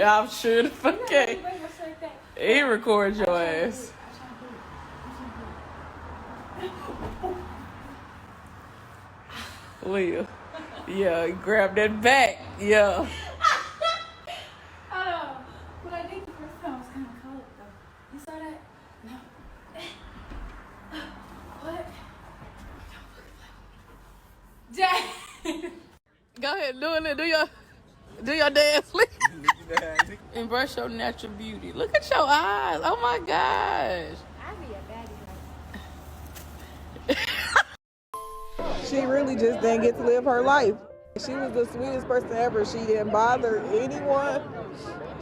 I'm sure the fuck can't. He records your ass. Leah. Yeah, grab that back. Yeah. But I think the first time was kind of cold though. You saw that? No. What? Dang. Go ahead, doing it. Do your dance, Leah. Embrace your natural beauty. Look at your eyes. Oh my gosh. She really just didn't get to live her life. She was the sweetest person ever. She didn't bother anyone.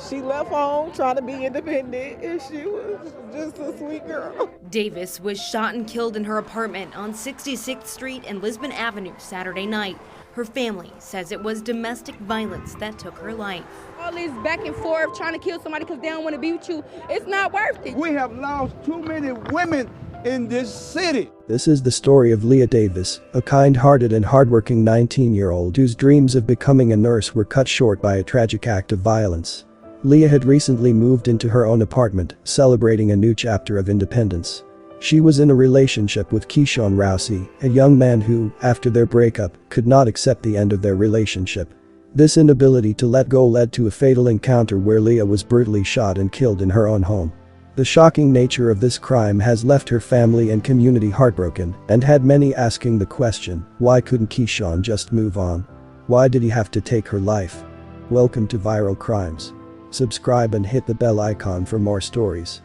She left home trying to be independent, and she was just a sweet girl. Davis was shot and killed in her apartment on 66th Street and Lisbon Avenue Saturday night. Her family says it was domestic violence that took her life. All this back and forth trying to kill somebody because they don't want to be with you, it's not worth it. We have lost too many women in this city. This is the story of Leah Davis, a kind-hearted and hardworking 19-year-old whose dreams of becoming a nurse were cut short by a tragic act of violence. Leah had recently moved into her own apartment, celebrating a new chapter of independence. She was in a relationship with Keyshawn Rousey, a young man who, after their breakup, could not accept the end of their relationship. This inability to let go led to a fatal encounter where Leah was brutally shot and killed in her own home. The shocking nature of this crime has left her family and community heartbroken and had many asking the question, why couldn't Keyshawn just move on? Why did he have to take her life? Welcome to Viral Crimes. Subscribe and hit the bell icon for more stories.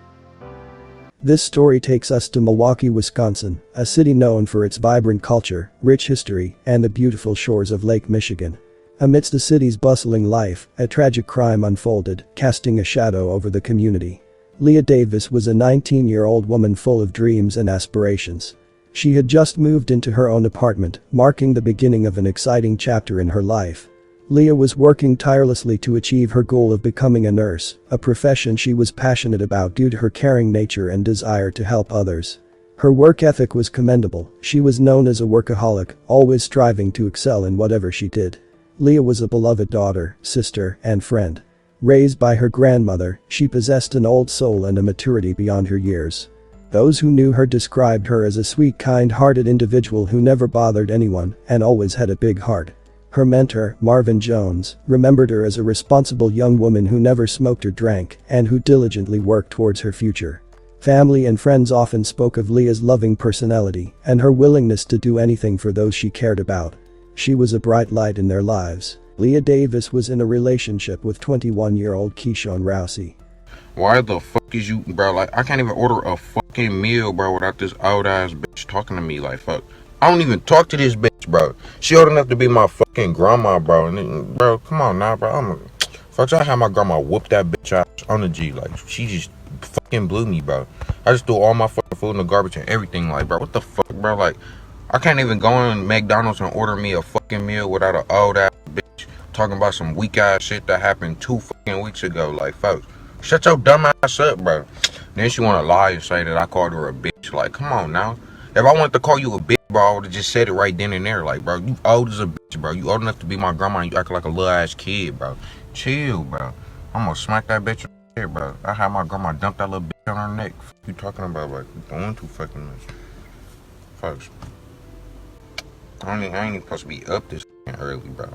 This story takes us to Milwaukee, Wisconsin, a city known for its vibrant culture, rich history, and the beautiful shores of Lake Michigan. Amidst the city's bustling life, a tragic crime unfolded, casting a shadow over the community. Leah Davis was a 19-year-old woman full of dreams and aspirations. She had just moved into her own apartment, marking the beginning of an exciting chapter in her life. Leah was working tirelessly to achieve her goal of becoming a nurse, a profession she was passionate about due to her caring nature and desire to help others. Her work ethic was commendable. She was known as a workaholic, always striving to excel in whatever she did. Leah was a beloved daughter, sister, and friend. Raised by her grandmother, she possessed an old soul and a maturity beyond her years. Those who knew her described her as a sweet, kind-hearted individual who never bothered anyone and always had a big heart. Her mentor, Marvin Jones, remembered her as a responsible young woman who never smoked or drank and who diligently worked towards her future. Family and friends often spoke of Leah's loving personality and her willingness to do anything for those she cared about. She was a bright light in their lives. Leah Davis was in a relationship with 21-year-old Keyshawn Rousey. Why the fuck is you, bro? Like, I can't even order a fucking meal, bro, without this old ass bitch talking to me like, fuck. I don't even talk to this bitch, bro. She old enough to be my fucking grandma, bro. And, bro, come on now, bro. Fuck, I had my grandma whoop that bitch out on the G. Like, she just fucking blew me, bro. I just threw all my fucking food in the garbage and everything. Like, bro, what the fuck, bro? Like, I can't even go in McDonald's and order me a fucking meal without an old ass bitch talking about some weak ass shit that happened 2 fucking weeks ago. Like, folks, shut your dumb ass up, bro. Then she wanna lie and say that I called her a bitch. Like, come on now. If I wanted to call you a bitch, bro, I would've just said it right then and there. Like, bro, you old as a bitch, bro. You old enough to be my grandma and you act like a little ass kid, bro. Chill, bro. I'm gonna smack that bitch in the head, bro. I had my grandma dump that little bitch on her neck. What you talking about, like, you doing too fucking much. Folks, I ain't even supposed to be up this early, bro.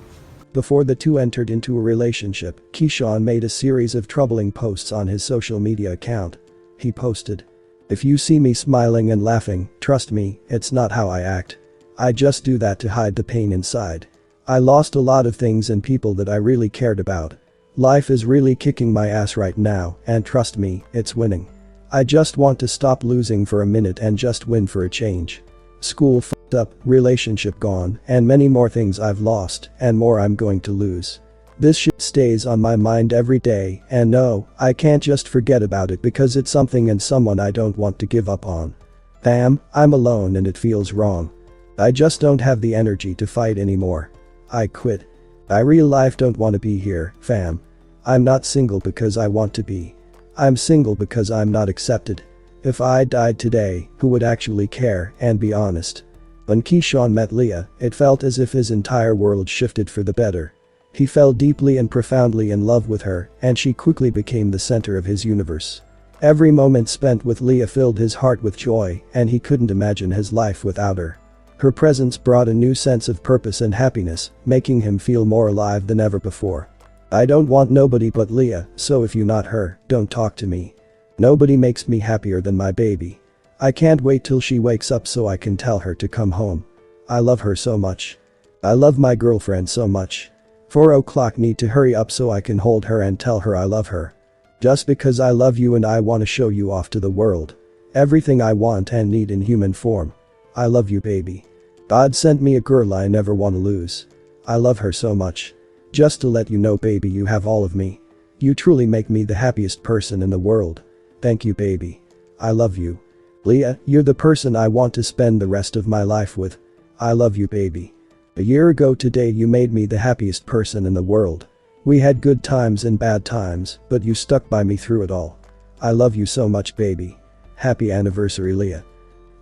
Before the two entered into a relationship, Keyshawn made a series of troubling posts on his social media account. He posted, "If you see me smiling and laughing, trust me, it's not how I act. I just do that to hide the pain inside. I lost a lot of things and people that I really cared about. Life is really kicking my ass right now, and trust me, it's winning. I just want to stop losing for a minute and just win for a change. School fucked up, relationship gone, and many more things I've lost, and more I'm going to lose. This shit stays on my mind every day, and no, I can't just forget about it because it's something and someone I don't want to give up on. Damn, I'm alone and it feels wrong. I just don't have the energy to fight anymore. I quit. I real life don't want to be here, fam. I'm not single because I want to be. I'm single because I'm not accepted. If I died today, who would actually care and be honest?" When Keyshawn met Leah, it felt as if his entire world shifted for the better. He fell deeply and profoundly in love with her, and she quickly became the center of his universe. Every moment spent with Leah filled his heart with joy, and he couldn't imagine his life without her. Her presence brought a new sense of purpose and happiness, making him feel more alive than ever before. I don't want nobody but Leah, so if you're not her, don't talk to me. Nobody makes me happier than my baby. I can't wait till she wakes up so I can tell her to come home. I love her so much. I love my girlfriend so much. 4 o'clock, need to hurry up so I can hold her and tell her I love her. Just because I love you and I want to show you off to the world. Everything I want and need in human form. I love you, baby. God sent me a girl I never want to lose. I love her so much. Just to let you know, baby, you have all of me. You truly make me the happiest person in the world. Thank you, baby. I love you. Leah, you're the person I want to spend the rest of my life with. I love you, baby. A year ago today you made me the happiest person in the world. We had good times and bad times, but you stuck by me through it all. I love you so much, baby. Happy anniversary, Leah.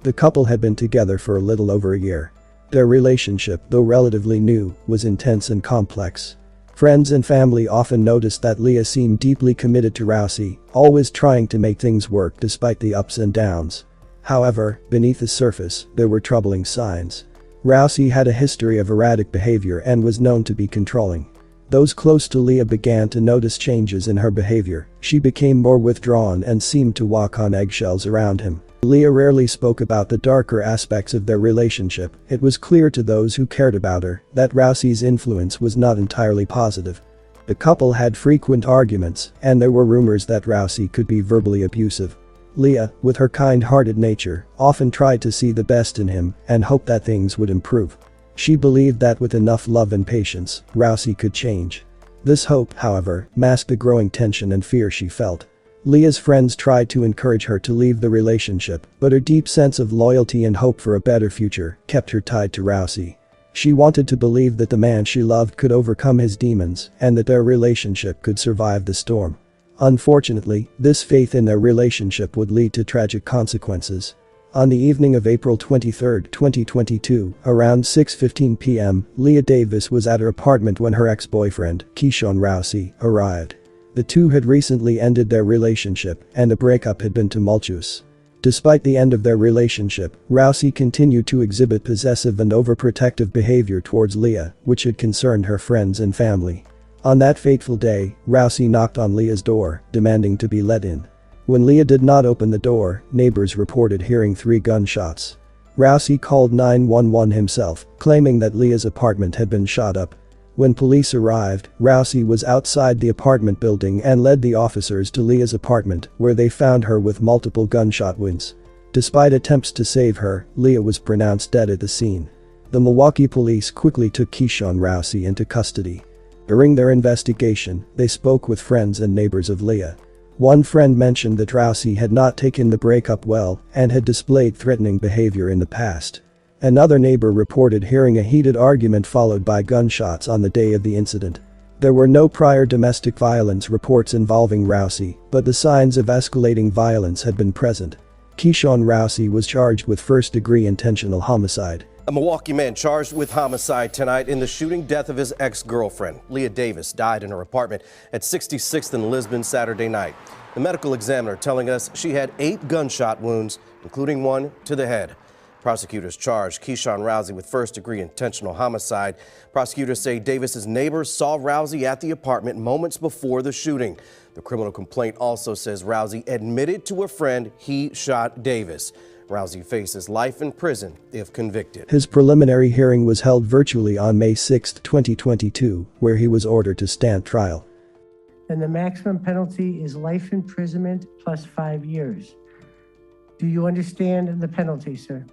The couple had been together for a little over a year. Their relationship, though relatively new, was intense and complex. Friends and family often noticed that Leah seemed deeply committed to Rousey, always trying to make things work despite the ups and downs. However, beneath the surface, there were troubling signs. Rousey had a history of erratic behavior and was known to be controlling. Those close to Leah began to notice changes in her behavior. She became more withdrawn and seemed to walk on eggshells around him. Leah rarely spoke about the darker aspects of their relationship. It was clear to those who cared about her that Rousey's influence was not entirely positive. The couple had frequent arguments, and there were rumors that Rousey could be verbally abusive. Leah, with her kind-hearted nature, often tried to see the best in him and hoped that things would improve. She believed that with enough love and patience, Rousey could change. This hope, however, masked the growing tension and fear she felt. Leah's friends tried to encourage her to leave the relationship, but her deep sense of loyalty and hope for a better future kept her tied to Rousey. She wanted to believe that the man she loved could overcome his demons and that their relationship could survive the storm. Unfortunately, this faith in their relationship would lead to tragic consequences. On the evening of April 23, 2022, around 6:15 p.m., Leah Davis was at her apartment when her ex-boyfriend, Keyshawn Rousey, arrived. The two had recently ended their relationship, and the breakup had been tumultuous. Despite the end of their relationship, Rousey continued to exhibit possessive and overprotective behavior towards Leah, which had concerned her friends and family. On that fateful day, Rousey knocked on Leah's door, demanding to be let in. When Leah did not open the door, neighbors reported hearing 3 gunshots. Rousey called 911 himself, claiming that Leah's apartment had been shot up. When police arrived, Rousey was outside the apartment building and led the officers to Leah's apartment, where they found her with multiple gunshot wounds. Despite attempts to save her, Leah was pronounced dead at the scene. The Milwaukee police quickly took Keyshawn Rousey into custody. During their investigation, they spoke with friends and neighbors of Leah. One friend mentioned that Rousey had not taken the breakup well and had displayed threatening behavior in the past. Another neighbor reported hearing a heated argument followed by gunshots on the day of the incident. There were no prior domestic violence reports involving Rousey, but the signs of escalating violence had been present. Keyshawn Rousey was charged with first-degree intentional homicide. A Milwaukee man charged with homicide tonight in the shooting death of his ex-girlfriend. Leah Davis died in her apartment at 66th and Lisbon Saturday night. The medical examiner telling us she had 8 gunshot wounds, including one to the head. Prosecutors charged Keyshawn Rousey with first-degree intentional homicide. Prosecutors say Davis's neighbors saw Rousey at the apartment moments before the shooting. The criminal complaint also says Rousey admitted to a friend he shot Davis. Rousey faces life in prison if convicted. His preliminary hearing was held virtually on May 6, 2022, where he was ordered to stand trial. And the maximum penalty is life imprisonment plus 5 years. Do you understand the penalty, sir?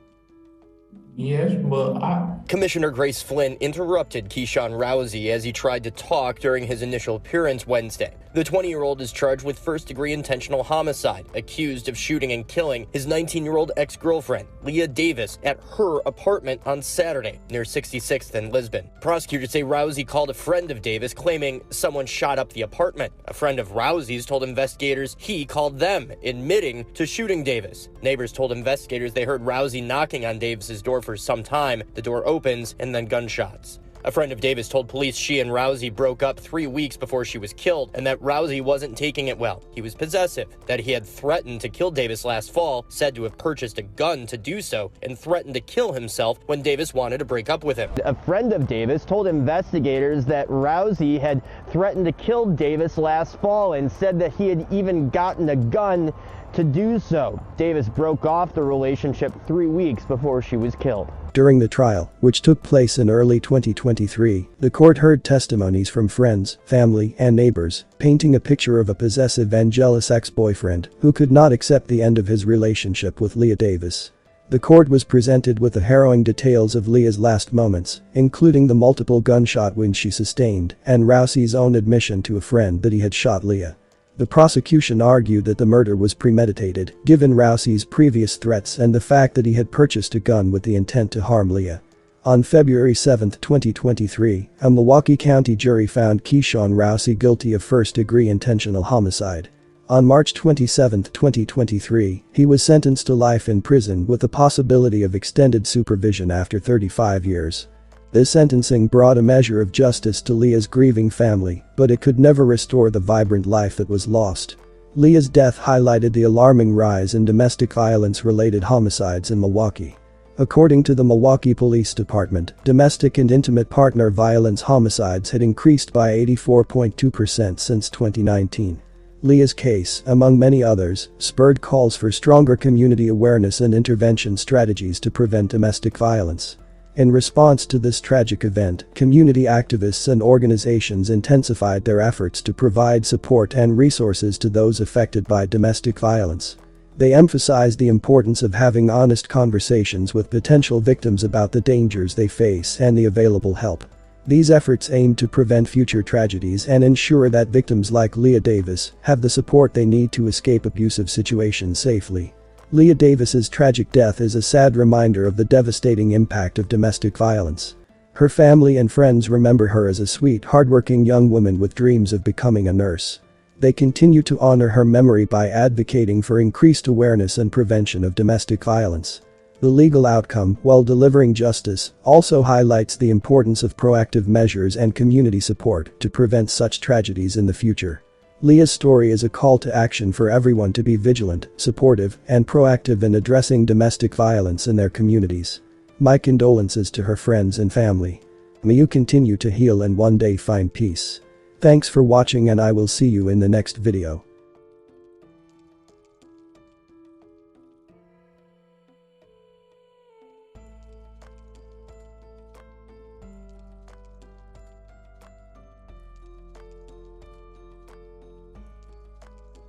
Yes, but Commissioner Grace Flynn interrupted Keyshawn Rousey as he tried to talk during his initial appearance Wednesday. The 20-year-old is charged with first-degree intentional homicide, accused of shooting and killing his 19-year-old ex-girlfriend, Leah Davis, at her apartment on Saturday, near 66th and Lisbon. Prosecutors say Rousey called a friend of Davis, claiming someone shot up the apartment. A friend of Rousey's told investigators he called them, admitting to shooting Davis. Neighbors told investigators they heard Rousey knocking on Davis's door for some time. The door opens, and then gunshots. A friend of Davis told police she and Rousey broke up 3 weeks before she was killed and that Rousey wasn't taking it well. He was possessive, that he had threatened to kill Davis last fall, said to have purchased a gun to do so, and threatened to kill himself when Davis wanted to break up with him. A friend of Davis told investigators that Rousey had threatened to kill Davis last fall and said that he had even gotten a gun to do so. Davis broke off the relationship 3 weeks before she was killed. During the trial, which took place in early 2023, the court heard testimonies from friends, family, and neighbors, painting a picture of a possessive and jealous ex-boyfriend who could not accept the end of his relationship with Leah Davis. The court was presented with the harrowing details of Leah's last moments, including the multiple gunshot wounds she sustained and Rousey's own admission to a friend that he had shot Leah. The prosecution argued that the murder was premeditated, given Rousey's previous threats and the fact that he had purchased a gun with the intent to harm Leah. On February 7, 2023, a Milwaukee County jury found Keyshawn Rousey guilty of first-degree intentional homicide. On March 27, 2023, he was sentenced to life in prison with the possibility of extended supervision after 35 years. This sentencing brought a measure of justice to Leah's grieving family, but it could never restore the vibrant life that was lost. Leah's death highlighted the alarming rise in domestic violence-related homicides in Milwaukee. According to the Milwaukee Police Department, domestic and intimate partner violence homicides had increased by 84.2% since 2019. Leah's case, among many others, spurred calls for stronger community awareness and intervention strategies to prevent domestic violence. In response to this tragic event, community activists and organizations intensified their efforts to provide support and resources to those affected by domestic violence. They emphasized the importance of having honest conversations with potential victims about the dangers they face and the available help. These efforts aim to prevent future tragedies and ensure that victims like Leah Davis have the support they need to escape abusive situations safely. Leah Davis's tragic death is a sad reminder of the devastating impact of domestic violence. Her family and friends remember her as a sweet, hardworking young woman with dreams of becoming a nurse. They continue to honor her memory by advocating for increased awareness and prevention of domestic violence. The legal outcome, while delivering justice, also highlights the importance of proactive measures and community support to prevent such tragedies in the future. Leah's story is a call to action for everyone to be vigilant, supportive, and proactive in addressing domestic violence in their communities. My condolences to her friends and family. May you continue to heal and one day find peace. Thanks for watching and I will see you in the next video.